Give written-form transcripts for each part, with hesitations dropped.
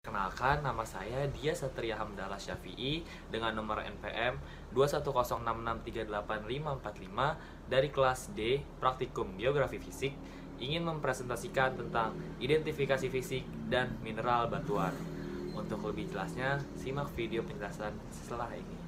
Kenalkan, nama saya Dia Satria Hamdallah Syafi'i dengan nomor NPM 21066385545 dari kelas D Praktikum Geografi Fisik, ingin mempresentasikan tentang identifikasi fisik dan mineral batuan. Untuk lebih jelasnya, simak video penjelasan setelah ini.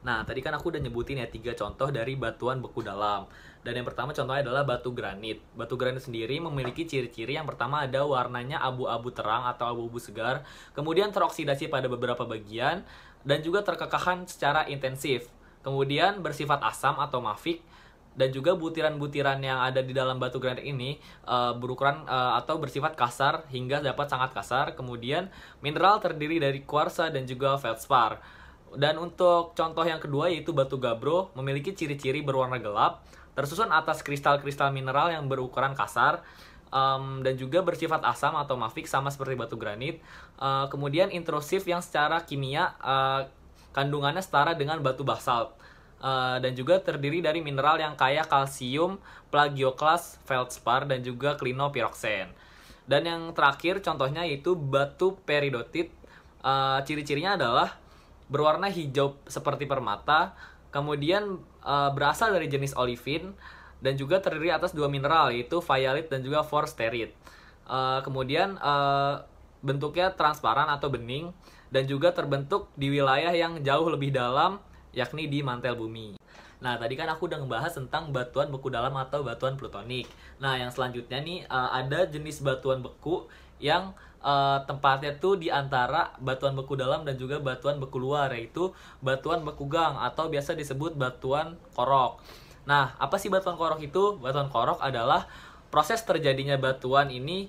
Nah, tadi kan aku udah nyebutin ya 3 contoh dari batuan beku dalam. Dan yang pertama contohnya adalah batu granit. Batu granit sendiri memiliki ciri-ciri yang pertama ada warnanya abu-abu terang atau abu-abu segar, kemudian teroksidasi pada beberapa bagian, dan juga terkekahkan secara intensif. Kemudian bersifat asam atau mafik, dan juga butiran-butiran yang ada di dalam batu granit ini berukuran atau bersifat kasar hingga dapat sangat kasar. Kemudian mineral terdiri dari kuarsa dan juga feldspar. Dan untuk contoh yang kedua yaitu batu gabbro, memiliki ciri-ciri berwarna gelap, tersusun atas kristal-kristal mineral yang berukuran kasar, dan juga bersifat asam atau mafik sama seperti batu granit. Kemudian intrusif yang secara kimia kandungannya setara dengan batu basalt. Dan juga terdiri dari mineral yang kaya kalsium, plagioklas, feldspar, dan juga klinopyroxen. Dan yang terakhir contohnya yaitu batu peridotit. Ciri-cirinya adalah berwarna hijau seperti permata, kemudian berasal dari jenis olivin, dan juga terdiri atas 2 mineral yaitu vialit dan juga forsterit. Kemudian bentuknya transparan atau bening dan juga terbentuk di wilayah yang jauh lebih dalam, yakni di mantel bumi. Nah, tadi kan aku udah ngebahas tentang batuan beku dalam atau batuan plutonik. Nah, yang selanjutnya nih ada jenis batuan beku yang tempatnya tuh di antara batuan beku dalam dan juga batuan beku luar, yaitu batuan beku gang atau biasa disebut batuan korok. Nah, apa sih batuan korok itu? Batuan korok adalah proses terjadinya batuan ini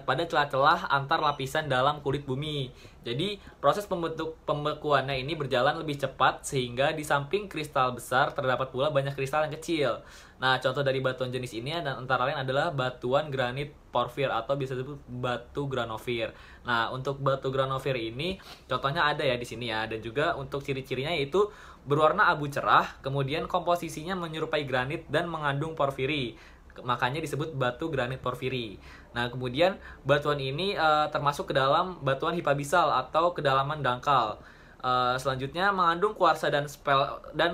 pada celah-celah antar lapisan dalam kulit bumi. Jadi, proses pembekuannya ini berjalan lebih cepat sehingga di samping kristal besar terdapat pula banyak kristal yang kecil. Nah, contoh dari batuan jenis ini antara lain adalah batuan granit porfir atau bisa disebut batu granofir. Nah, untuk batu granofir ini contohnya ada ya di sini ya, dan juga untuk ciri-cirinya yaitu berwarna abu cerah, kemudian komposisinya menyerupai granit dan mengandung porfiri. Makanya disebut batu granit porfiri. Nah, kemudian batuan ini termasuk ke dalam batuan hipabisal atau kedalaman dangkal. Selanjutnya mengandung kuarsa dan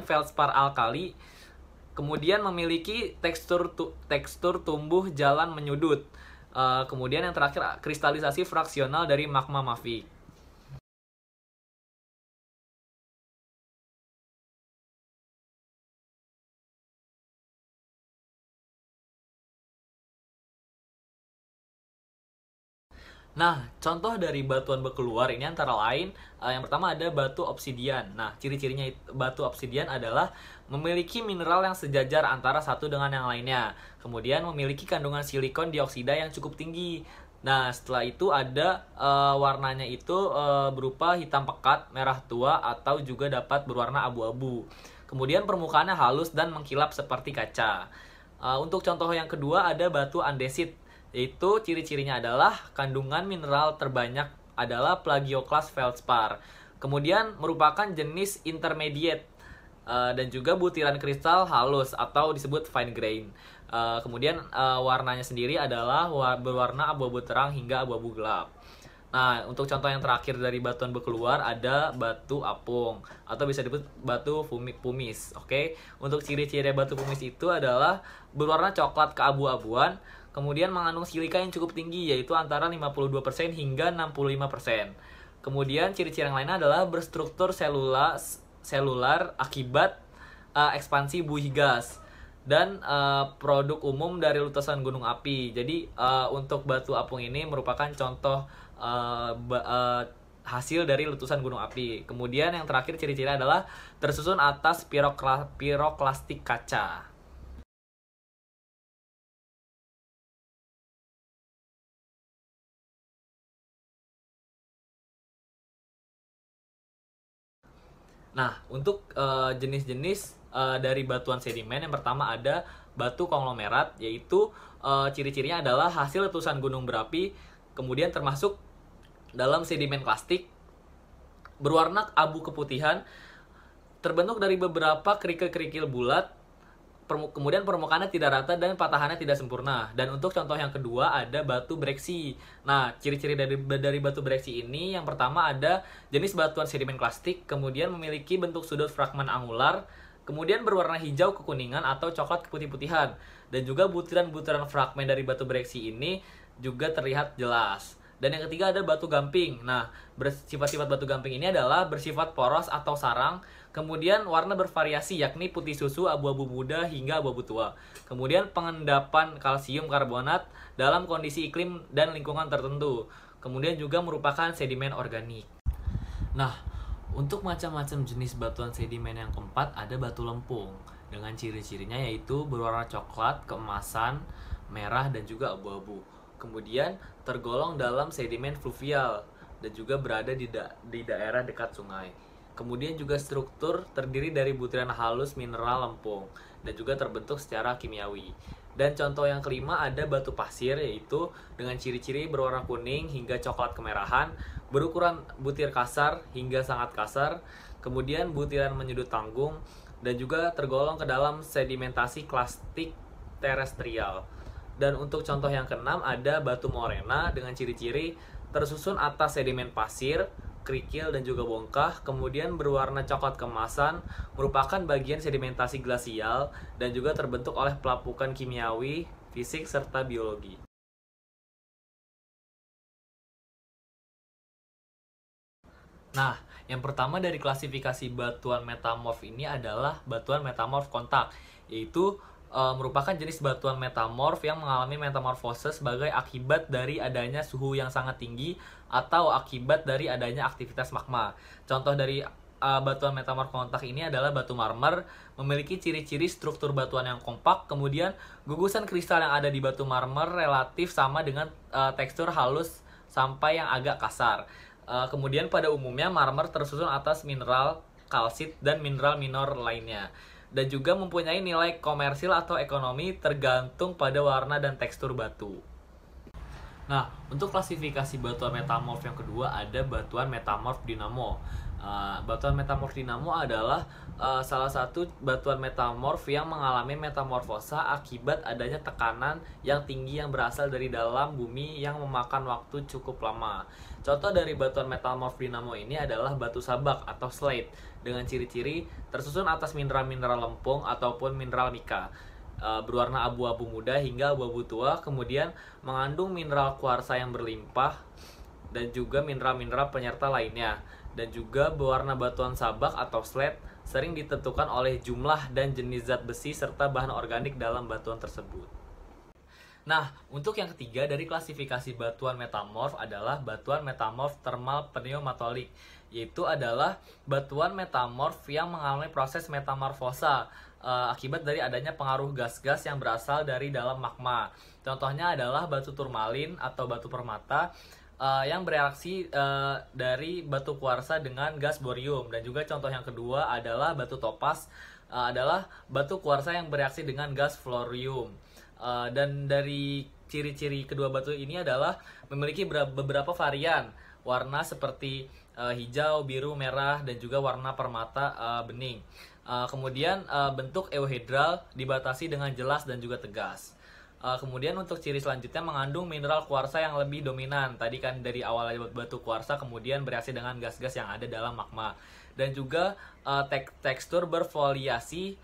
feldspar alkali. Kemudian memiliki tekstur tumbuh jalan menyudut. Kemudian yang terakhir kristalisasi fraksional dari magma mafik. Nah, contoh dari batuan berkeluar ini antara lain yang pertama ada batu obsidian. Nah, ciri-cirinya batu obsidian adalah memiliki mineral yang sejajar antara satu dengan yang lainnya. Kemudian memiliki kandungan silikon dioksida yang cukup tinggi. Nah, setelah itu ada warnanya itu berupa hitam pekat, merah tua, atau juga dapat berwarna abu-abu. Kemudian permukaannya halus dan mengkilap seperti kaca. Untuk contoh yang kedua ada batu andesit, yaitu ciri-cirinya adalah kandungan mineral terbanyak adalah plagioklas feldspar. Kemudian merupakan jenis intermediate dan juga butiran kristal halus atau disebut fine grain. Kemudian warnanya sendiri adalah berwarna abu-abu terang hingga abu-abu gelap. Nah, untuk contoh yang terakhir dari batuan berkeluar ada batu apung atau bisa disebut batu pumis. Oke. Untuk ciri-ciri batu pumis itu adalah berwarna coklat keabu-abuan, kemudian mengandung silika yang cukup tinggi yaitu antara 52% hingga 65%. Kemudian ciri-ciri yang lainnya adalah berstruktur selular akibat ekspansi buih gas dan produk umum dari letusan gunung api. Jadi untuk batu apung ini merupakan contoh hasil dari letusan gunung api. Kemudian yang terakhir ciri-ciri adalah tersusun atas piroklastik kaca. Nah, untuk jenis-jenis dari batuan sedimen, yang pertama ada batu konglomerat, yaitu ciri-cirinya adalah hasil letusan gunung berapi, kemudian termasuk dalam sedimen klastik, berwarna abu keputihan, terbentuk dari beberapa kerikil-kerikil bulat, kemudian permukaannya tidak rata dan patahannya tidak sempurna. Dan untuk contoh yang kedua ada batu breksi. Nah, ciri-ciri dari batu breksi ini, yang pertama ada jenis batuan sedimen klastik, kemudian memiliki bentuk sudut fragmen angular, kemudian berwarna hijau kekuningan atau coklat keputih-putihan. Dan juga butiran-butiran fragmen dari batu breksi ini juga terlihat jelas. Dan yang ketiga ada batu gamping. Nah, sifat-sifat batu gamping ini adalah bersifat poros atau sarang, kemudian warna bervariasi yakni putih susu, abu-abu muda, hingga abu-abu tua. Kemudian pengendapan kalsium karbonat dalam kondisi iklim dan lingkungan tertentu. Kemudian juga merupakan sedimen organik. Nah, untuk macam-macam jenis batuan sedimen yang keempat ada batu lempung. Dengan ciri-cirinya yaitu berwarna coklat, keemasan, merah, dan juga abu-abu. Kemudian tergolong dalam sedimen fluvial dan juga berada di daerah dekat sungai. Kemudian juga struktur terdiri dari butiran halus mineral lempung dan juga terbentuk secara kimiawi. Dan contoh yang kelima ada batu pasir, yaitu dengan ciri-ciri berwarna kuning hingga coklat kemerahan, berukuran butir kasar hingga sangat kasar, kemudian butiran menyudut tanggung, dan juga tergolong ke dalam sedimentasi klastik terestrial. Dan untuk contoh yang keenam ada batu morena dengan ciri-ciri tersusun atas sedimen pasir, kerikil, dan juga bongkah, kemudian berwarna coklat keemasan, merupakan bagian sedimentasi glasial dan juga terbentuk oleh pelapukan kimiawi, fisik, serta biologi. Nah, yang pertama dari klasifikasi batuan metamorf ini adalah batuan metamorf kontak, yaitu merupakan jenis batuan metamorf yang mengalami metamorfose sebagai akibat dari adanya suhu yang sangat tinggi atau akibat dari adanya aktivitas magma. Contoh dari batuan metamorf kontak ini adalah batu marmer, memiliki ciri-ciri struktur batuan yang kompak, kemudian gugusan kristal yang ada di batu marmer relatif sama dengan tekstur halus sampai yang agak kasar. Kemudian pada umumnya marmer tersusun atas mineral kalsit dan mineral minor lainnya, dan juga mempunyai nilai komersil atau ekonomi tergantung pada warna dan tekstur batu. Nah, untuk klasifikasi batuan metamorf yang kedua ada batuan metamorf dinamo. Batuan metamorf dinamo adalah salah satu batuan metamorf yang mengalami metamorfosa akibat adanya tekanan yang tinggi yang berasal dari dalam bumi yang memakan waktu cukup lama. Contoh dari batuan metamorf dinamo ini adalah batu sabak atau slate dengan ciri-ciri tersusun atas mineral-mineral lempung ataupun mineral mika, berwarna abu-abu muda hingga abu-abu tua, kemudian mengandung mineral kuarsa yang berlimpah dan juga mineral-mineral penyerta lainnya. Dan juga berwarna batuan sabak atau slate sering ditentukan oleh jumlah dan jenis zat besi serta bahan organik dalam batuan tersebut. Nah, untuk yang ketiga dari klasifikasi batuan metamorf adalah batuan metamorf thermal pneumatolic, yaitu adalah batuan metamorf yang mengalami proses metamorfosa akibat dari adanya pengaruh gas-gas yang berasal dari dalam magma. Contohnya adalah batu turmalin atau batu permata yang bereaksi dari batu kuarsa dengan gas borium. Dan juga contoh yang kedua adalah batu topas, adalah batu kuarsa yang bereaksi dengan gas fluorium. Dan dari ciri-ciri kedua batu ini adalah memiliki beberapa varian warna seperti hijau, biru, merah, dan juga warna permata bening. Kemudian bentuk euhedral dibatasi dengan jelas dan juga tegas. Kemudian untuk ciri selanjutnya mengandung mineral kuarsa yang lebih dominan. Tadi kan dari awal batu kuarsa kemudian bereaksi dengan gas-gas yang ada dalam magma. Dan juga tekstur berfoliasi